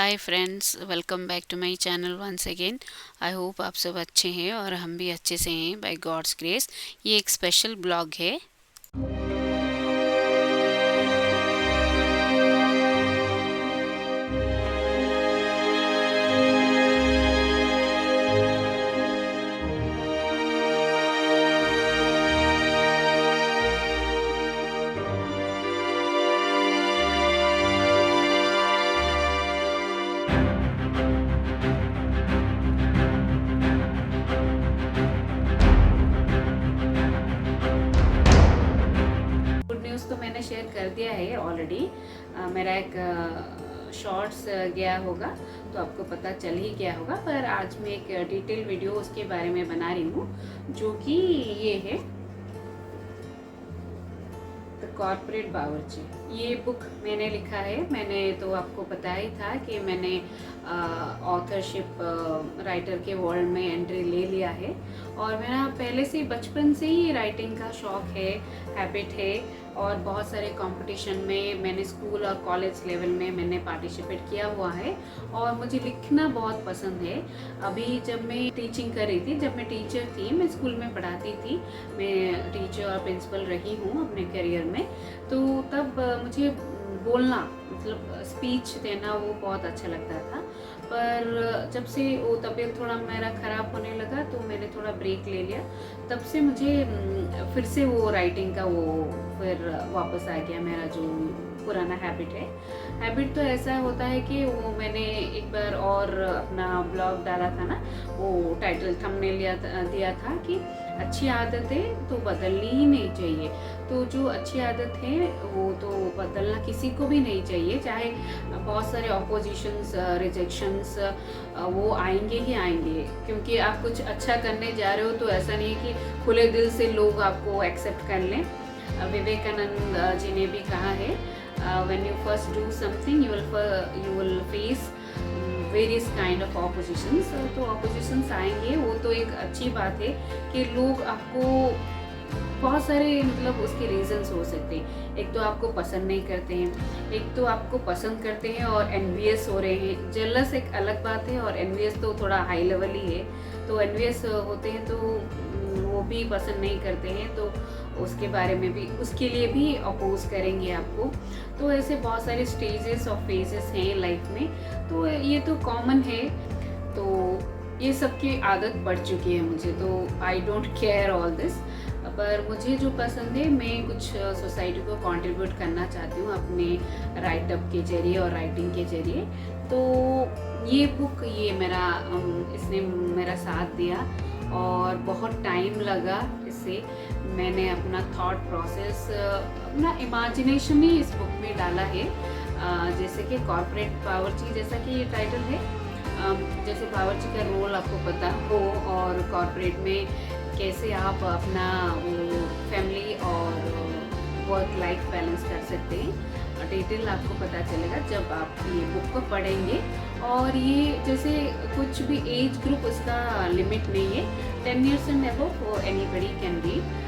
Hi friends, welcome back to my channel once again. I hope आप सब अच्छे हैं और हम भी अच्छे से हैं बाय गॉड्स ग्रेस। ये एक स्पेशल ब्लॉग है। गुड न्यूज़ तो मैंने शेयर कर दिया है ऑलरेडी। मेरा एक शॉर्ट्स गया होगा तो आपको पता चल ही गया होगा, पर आज मैं एक डिटेल वीडियो उसके बारे में बना रही हूँ, जो कि ये है द कॉर्पोरेट बावर्ची। ये बुक मैंने लिखा है। मैंने तो आपको पता ही था कि मैंने ऑथरशिप राइटर के वर्ल्ड में एंट्री ले लिया है, और मेरा पहले से बचपन से ही राइटिंग का शौक है, हैबिट है, और बहुत सारे कंपटीशन में मैंने स्कूल और कॉलेज लेवल में मैंने पार्टिसिपेट किया हुआ है, और मुझे लिखना बहुत पसंद है। अभी जब मैं टीचिंग कर रही थी, जब मैं टीचर थी, मैं स्कूल में पढ़ाती थी, मैं टीचर और प्रिंसिपल रही हूँ अपने करियर में, तो तब मुझे बोलना, मतलब स्पीच देना, वो बहुत अच्छा लगता था। पर जब से वो तबीयत थोड़ा मेरा ख़राब होने लगा तो मैंने थोड़ा ब्रेक ले लिया। तब से मुझे फिर से वो राइटिंग का वो फिर वापस आ गया, मेरा जो पुराना हैबिट है। हैबिट तो ऐसा होता है कि वो मैंने एक बार और अपना ब्लॉग डाला था ना, वो टाइटल थंबनेल दिया था कि अच्छी आदतें तो बदलनी ही नहीं चाहिए। तो जो अच्छी आदत है वो तो बदलना किसी को भी नहीं चाहिए, चाहे बहुत सारे ऑपोजिशंस, रिजेक्शंस वो आएंगे ही आएंगे, क्योंकि आप कुछ अच्छा करने जा रहे हो तो ऐसा नहीं है कि खुले दिल से लोग आपको एक्सेप्ट कर लें। विवेकानंद जी ने भी कहा है, when you first do something you will face various kind of opposition's. तो ऑपोजिशंस आएंगे, वो तो एक अच्छी बात है कि लोग आपको बहुत सारे, मतलब उसके रीजंस हो सकते हैं। एक तो आपको पसंद नहीं करते हैं, एक तो आपको पसंद करते हैं और एनवियस हो रहे हैं। जेलस एक अलग बात है, और एनवियस तो थोड़ा हाई लेवल ही है। तो एनवियस होते हैं तो वो भी पसंद नहीं करते हैं, तो उसके बारे में भी, उसके लिए भी अपोज करेंगे आपको। तो ऐसे बहुत सारे स्टेजेस और फेजेस हैं लाइफ में, तो ये तो कॉमन है। तो ये सबकी आदत पड़ चुकी है मुझे, तो I don't care all this. पर मुझे जो पसंद है, मैं कुछ सोसाइटी को कंट्रीब्यूट करना चाहती हूँ अपने राइटअप के जरिए और राइटिंग के जरिए। तो ये बुक, ये मेरा इसने मेरा साथ दिया, और बहुत टाइम लगा इससे। मैंने अपना थॉट प्रोसेस, अपना इमेजिनेशन ही इस बुक में डाला है। जैसे कि कॉर्पोरेट बावर्ची, जैसा कि ये टाइटल है, जैसे बावर्ची का रोल आपको पता हो, और कॉर्पोरेट में कैसे आप अपना वो फैमिली और वर्क लाइफ बैलेंस कर सकते हैं। डिटेल आपको पता चलेगा जब आप ये बुक को पढ़ेंगे। और ये जैसे कुछ भी एज ग्रुप, उसका लिमिट नहीं है, 10 years and above anybody can read.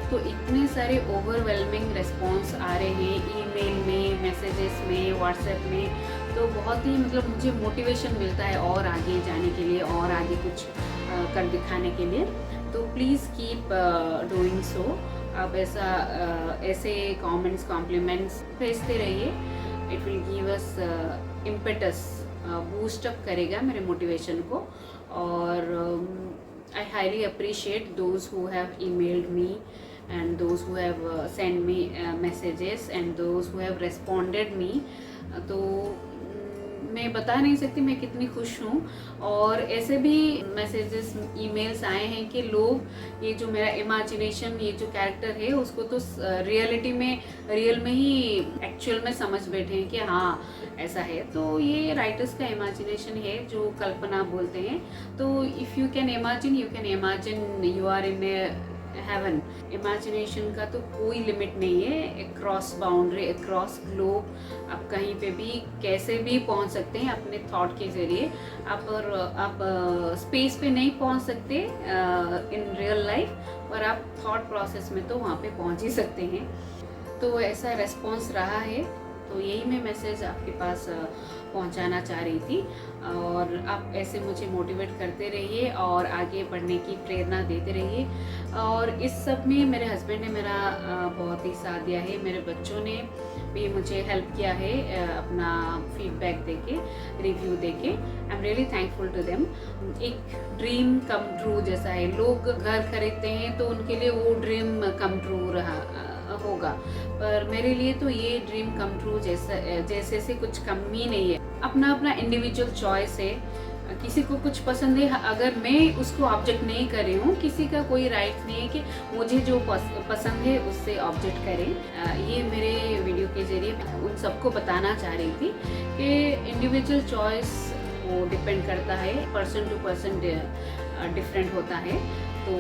तो इतने सारे ओवरवेलमिंग रिस्पॉन्स आ रहे हैं ईमेल में, मैसेजेस में, व्हाट्सएप में, तो बहुत ही, मतलब मुझे मोटिवेशन मिलता है और आगे जाने के लिए, और आगे कुछ कर दिखाने के लिए। तो प्लीज़ कीप डूइंग सो। आप ऐसे कमेंट्स, कॉम्प्लीमेंट्स भेजते रहिए। It will give us impetus, boost up करेगा मेरे मोटिवेशन को। और I highly appreciate those who have emailed me, and those who have sent me messages, and those who have responded me। तो मैं बता नहीं सकती मैं कितनी खुश हूँ। और ऐसे भी मैसेजेस, ईमेल्स आए हैं कि लोग ये जो मेरा इमेजिनेशन, ये जो कैरेक्टर है, उसको तो रियलिटी में, रियल में ही, एक्चुअल में समझ बैठे हैं कि हाँ ऐसा है। तो ये राइटर्स का इमेजिनेशन है, जो कल्पना बोलते हैं। तो if you can imagine you are in a heaven. Imagination का तो कोई लिमिट नहीं है, अक्रॉस बाउंड्री, अक्रॉस ग्लोब, आप कहीं पे भी कैसे भी पहुंच सकते हैं अपने थॉट के ज़रिए। आप स्पेस पे नहीं पहुंच सकते इन रियल लाइफ, पर आप थॉट प्रोसेस में तो वहाँ पे पहुंच ही सकते हैं। तो ऐसा रेस्पॉन्स रहा है तो यही मैं मैसेज आपके पास पहुंचाना चाह रही थी। और आप ऐसे मुझे मोटिवेट करते रहिए और आगे बढ़ने की प्रेरणा देते रहिए। और इस सब में मेरे हस्बैंड ने मेरा बहुत ही साथ दिया है, मेरे बच्चों ने भी मुझे हेल्प किया है अपना फीडबैक देके, रिव्यू देके। I am really thankful to them. एक ड्रीम कम ट्रू जैसा है, लोग घर खरीदते हैं तो उनके लिए वो ड्रीम कम ट्रू रहा होगा, पर मेरे लिए तो ये ड्रीम कम ट्रू जैसे से कुछ कम ही नहीं है। अपना अपना इंडिविजुअल चॉइस है, किसी को कुछ पसंद है, अगर मैं उसको ऑब्जेक्ट नहीं कर रही हूँ, किसी का कोई राइट नहीं है कि मुझे जो पसंद है उससे ऑब्जेक्ट करें। ये मेरे वीडियो के जरिए उन सबको बताना चाह रही थी कि इंडिविजुअल चॉइस वो डिपेंड करता है, पर्सन टू पर्सन डिफरेंट होता है। तो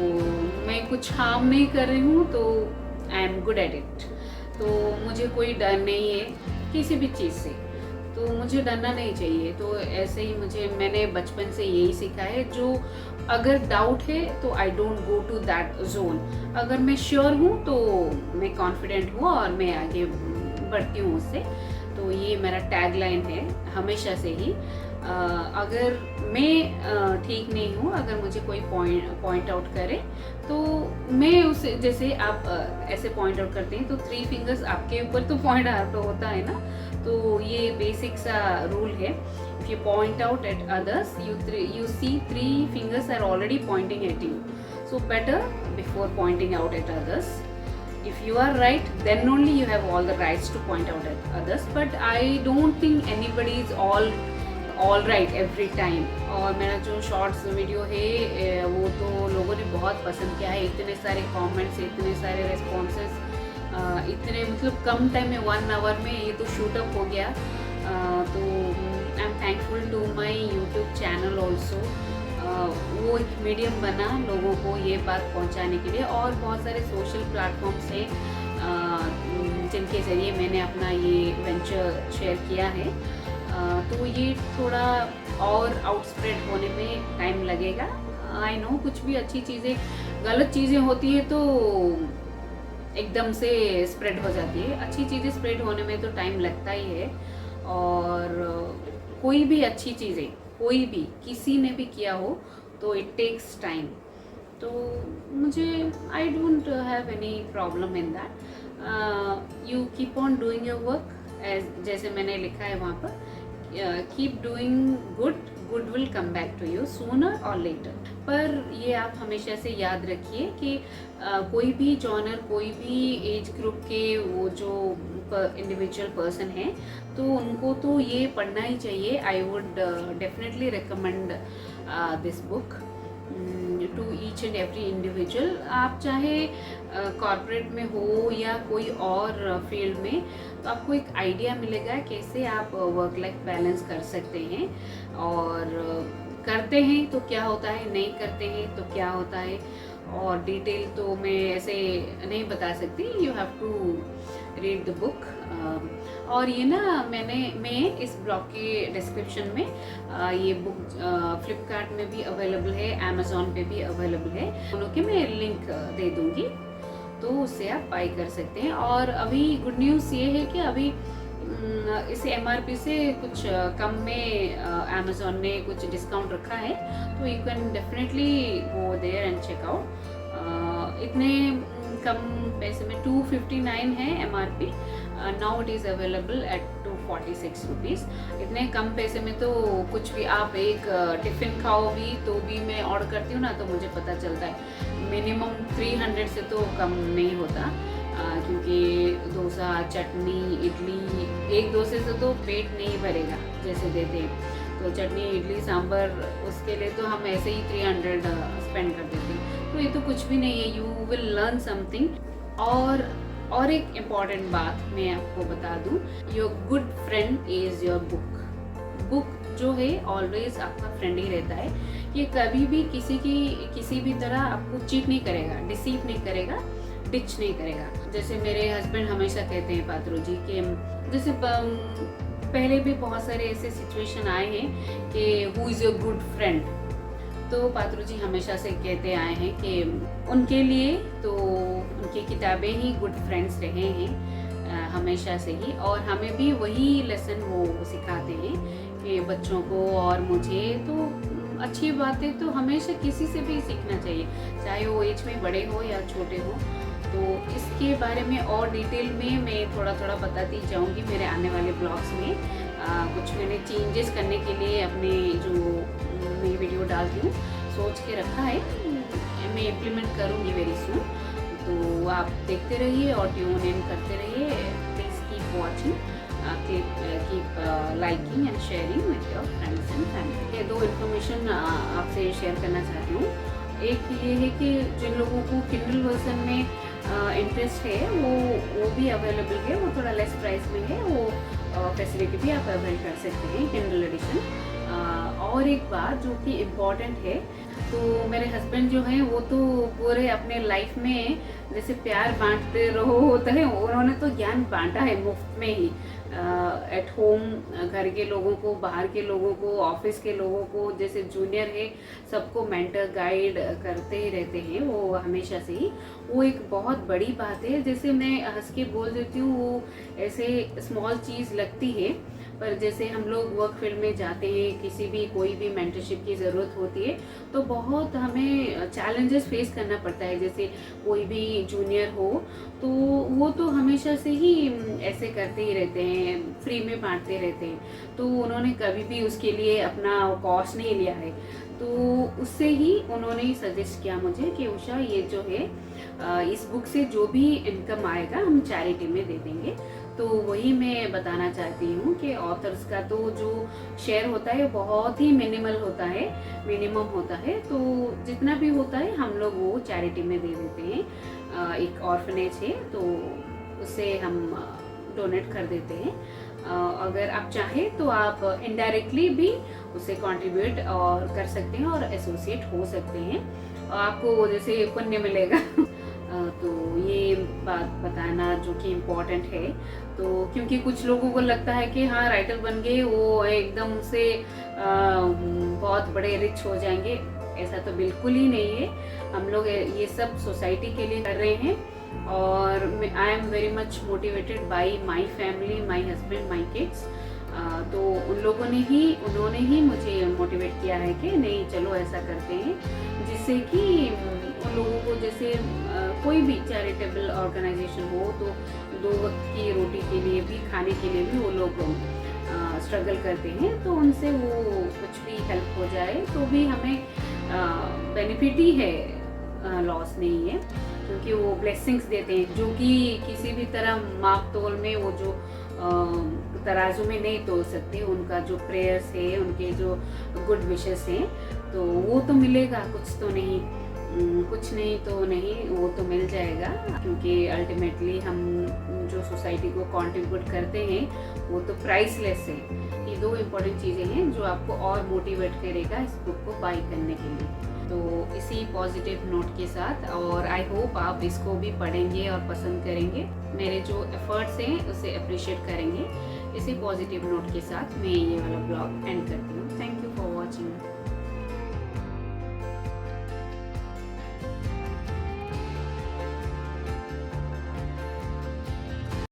मैं कुछ हार्म नहीं कर रही हूँ तो I am good at it. तो मुझे कोई डर नहीं है किसी भी चीज़ से, तो मुझे डरना नहीं चाहिए। तो ऐसे ही मैंने बचपन से यही सीखा है, जो अगर डाउट है तो I don't go to that zone. अगर मैं श्योर हूँ तो मैं कॉन्फिडेंट हूँ और मैं आगे बढ़ती हूँ उससे। तो ये मेरा टैग लाइन है हमेशा से ही। अगर मैं ठीक नहीं हूँ, अगर मुझे कोई पॉइंट आउट करे तो मैं उसे, जैसे आप ऐसे पॉइंट आउट करते हैं तो 3 फिंगर्स आपके ऊपर तो पॉइंट आउट होता है ना, तो ये बेसिक सा रूल है। If you point out at others, you see 3 fingers are already pointing at you, so better before pointing out at others. If you are right, then only you have all the rights to point out at others, but I don't think anybody is all right every time. और मेरा जो shorts video है वो तो लोगों ने बहुत पसंद किया है, इतने सारे कमेंट्स, इतने सारे रेस्पॉन्सेस, इतने मतलब कम टाइम में 1 आवर में ये तो शूट अप हो गया। तो I am thankful to my YouTube channel also. वो एक मीडियम बना लोगों को ये बात पहुंचाने के लिए, और बहुत सारे सोशल प्लेटफॉर्म्स हैं जिनके ज़रिए मैंने अपना ये वेंचर शेयर किया है। तो ये थोड़ा और आउटस्प्रेड होने में टाइम लगेगा। आई नो कुछ भी अच्छी चीज़ें, गलत चीज़ें होती है तो एकदम से स्प्रेड हो जाती है, अच्छी चीज़ें स्प्रेड होने में तो टाइम लगता ही है। और कोई भी अच्छी चीज़ें, कोई भी किसी ने भी किया हो तो इट टेक्स टाइम। तो मुझे I don't have any problem in that. You keep on doing your work, जैसे मैंने लिखा है वहाँ पर, keep doing good will come back to you sooner और लेटर। पर ये आप हमेशा से याद रखिए कि कोई भी जॉनर, कोई भी एज ग्रुप के वो जो इंडिविजुअल पर्सन हैं तो उनको तो ये पढ़ना ही चाहिए। I would definitely recommend this book to each and every individual. आप चाहे कॉर्पोरेट में हो या कोई और फील्ड में, तो आपको एक आइडिया मिलेगा कैसे आप वर्क लाइफ बैलेंस कर सकते हैं, और करते हैं तो क्या होता है, नहीं करते हैं तो क्या होता है। और डिटेल तो मैं ऐसे नहीं बता सकती, you have to read the book. और ये ना मैं इस ब्लॉग के डिस्क्रिप्शन में ये बुक फ्लिपकार्ट में भी अवेलेबल है, अमेज़ॉन पे भी अवेलेबल है, दोनों के मैं लिंक दे दूँगी, तो उससे आप बाई कर सकते हैं। और अभी गुड न्यूज़ ये है कि अभी इसे MRP से कुछ कम में अमेज़ॉन ने कुछ डिस्काउंट रखा है, तो you can definitely go there and check out. इतने कम पैसे में 259 है MRP, now it is available at 246 rupees. इतने कम पैसे में तो कुछ भी, आप एक टिफ़िन खाओ भी तो भी मैं ऑर्डर करती हूँ ना, तो मुझे पता चलता है मिनिमम 300 से तो कम नहीं होता, क्योंकि डोसा, चटनी, इडली, एक डोसे से तो पेट नहीं भरेगा जैसे देते हैं। तो चटनी, इडली, सांभर, उसके लिए तो हम ऐसे ही 300 स्पेंड कर देते हैं। तो ये तो कुछ भी नहीं है, यू विल लर्न समथिंग। और एक इम्पॉर्टेंट बात मैं आपको बता दूँ, your good friend is your book जो है ऑलवेज आपका फ्रेंड ही रहता है। ये कभी भी किसी भी तरह आपको चीट नहीं करेगा, डिसीव नहीं करेगा, डिच नहीं करेगा। जैसे मेरे हस्बैंड हमेशा कहते हैं पात्रो जी कि जैसे पहले भी बहुत सारे ऐसे सिचुएशन आए हैं कि who is your good friend, तो पात्रो जी हमेशा से कहते आए हैं कि उनके लिए तो उनकी किताबें ही गुड फ्रेंड्स रहे हैं। हमेशा से ही, और हमें भी वही लेसन वो सिखाते हैं कि बच्चों को और मुझे तो अच्छी बातें तो हमेशा किसी से भी सीखना चाहिए, चाहे वो एज में बड़े हो या छोटे हो। तो इसके बारे में और डिटेल में मैं थोड़ा थोड़ा बताती जाऊंगी मेरे आने वाले ब्लॉग्स में। कुछ मैंने चेंजेस करने के लिए अपने जो मैं वीडियो डालती हूँ सोच के रखा है, मैं इम्प्लीमेंट करूँगी वेरी सून। तो आप देखते रहिए और ट्यून इन करते रहिए। Please keep watching, keep liking and sharing with your friends and family. ये दो इन्फॉर्मेशन आपसे शेयर करना चाहती हूँ। एक ये है कि जिन लोगों को किंडल वर्जन में इंटरेस्ट है वो भी अवेलेबल है, वो थोड़ा लेस प्राइस में है, वो फैसिलिटी भी आप अवेल कर सकते हैं, किंडल एडिशन। और एक बात जो कि इम्पॉर्टेंट है, तो मेरे हस्बैंड जो हैं वो तो पूरे अपने लाइफ में जैसे प्यार बांटते रहो होता है, उन्होंने तो ज्ञान बांटा है मुफ्त में ही, एट होम, घर के लोगों को, बाहर के लोगों को, ऑफिस के लोगों को, जैसे जूनियर है सबको मेंटर गाइड करते ही रहते हैं वो हमेशा से ही। वो एक बहुत बड़ी बात है, जैसे मैं हंस के बोल देती हूँ, वो ऐसे स्मॉल चीज़ लगती है, पर जैसे हम लोग वर्क फील्ड में जाते हैं, किसी भी कोई भी मेंटरशिप की ज़रूरत होती है तो बहुत हमें चैलेंजेस फेस करना पड़ता है। जैसे कोई भी जूनियर हो तो वो तो हमेशा से ही ऐसे करते ही रहते हैं, फ्री में बांटते रहते हैं, तो उन्होंने कभी भी उसके लिए अपना कॉस्ट नहीं लिया है। तो उससे ही उन्होंने सजेस्ट किया मुझे कि उषा ये जो है इस बुक से जो भी इनकम आएगा हम चैरिटी में दे देंगे। तो वही मैं बताना चाहती हूँ कि ऑथर्स का तो जो शेयर होता है बहुत ही मिनिमल होता है, मिनिमम होता है, तो जितना भी होता है हम लोग वो चैरिटी में दे देते हैं। एक ऑर्फनेज है तो उसे हम डोनेट कर देते हैं। अगर आप चाहें तो आप इनडायरेक्टली भी उसे कंट्रीब्यूट और कर सकते हैं और एसोसिएट हो सकते हैं, आपको जैसे पुण्य मिलेगा। तो ये बात बताना जो कि इम्पोर्टेंट है, तो क्योंकि कुछ लोगों को लगता है कि हाँ राइटर बन गए वो एकदम से बहुत बड़े रिच हो जाएंगे, ऐसा तो बिल्कुल ही नहीं है। हम लोग ये सब सोसाइटी के लिए कर रहे हैं, और I am very much motivated by my family, my husband, my kids. तो उन्होंने ही मुझे मोटिवेट किया है कि नहीं चलो ऐसा करते हैं, जिससे कि उन लोगों को जैसे कोई भी चैरिटेबल ऑर्गेनाइजेशन हो तो 2 वक्त की रोटी के लिए भी, खाने के लिए भी वो लोग स्ट्रगल करते हैं, तो उनसे वो कुछ भी हेल्प हो जाए तो भी हमें बेनिफिट ही है, लॉस नहीं है, क्योंकि वो ब्लेसिंग्स देते हैं जो कि किसी भी तरह माप तोल में वो जो तराजू में नहीं तोल सकते। उनका जो प्रेयर्स है, उनके जो गुड विशेस हैं, तो वो तो मिलेगा, कुछ तो नहीं, कुछ नहीं तो नहीं, वो तो मिल जाएगा, क्योंकि अल्टीमेटली हम जो सोसाइटी को कंट्रीब्यूट करते हैं वो तो प्राइसलेस है। ये 2 इम्पोर्टेंट चीज़ें हैं जो आपको और मोटिवेट करेगा इस बुक को बाई करने के लिए। तो इसी पॉजिटिव नोट के साथ, और आई होप आप इसको भी पढ़ेंगे और पसंद करेंगे, मेरे जो एफर्ट्स हैं उसे अप्रिशिएट करेंगे। इसी पॉजिटिव नोट के साथ मैं ये वाला ब्लॉग एंड करती हूँ। Thank you for watching.